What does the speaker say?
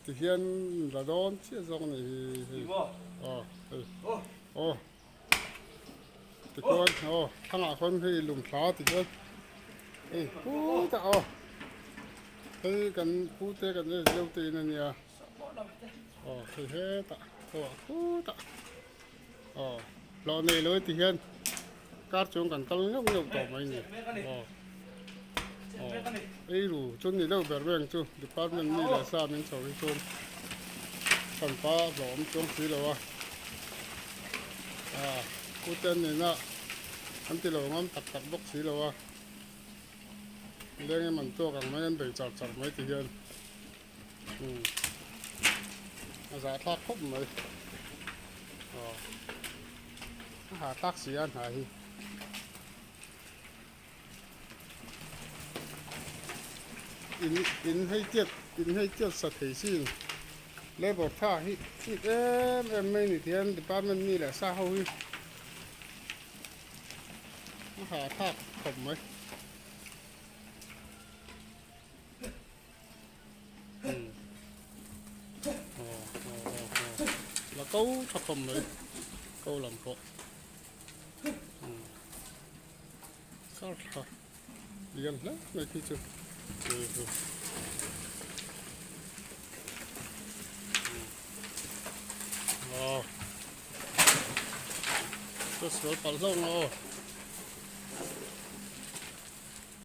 thì hiện là đón chia rong này thì con thằng nào con thì lùng phá thì con cú ta cái cần cú tê cần cái dâu tê này nha thì hết ta cú ta lò này lối thì hiện cắt chúng cần tăng nhóc nhóc tổ mày nhỉ ấy đủ chốn này đâu bèn bèn chú department này là sao mình chọn cái chốn phần phá lõm chốn xí đâu cú tên này nè anh ti lo ngắm tắc tắc bốc xí đâu lên mình tua càng mấy anh bị chặt chặt mấy thì hiện giá thác khúc mấy hạ thác xí ăn hả hi in hay tiết sát thế xin lấy bột tha hi em mấy nị thiên department ni là sao hi hạ thác khúc mấy là câu thắc khúc mấy câu làm cọ sao hả liền lắm mấy khi chưa rất là bận rộn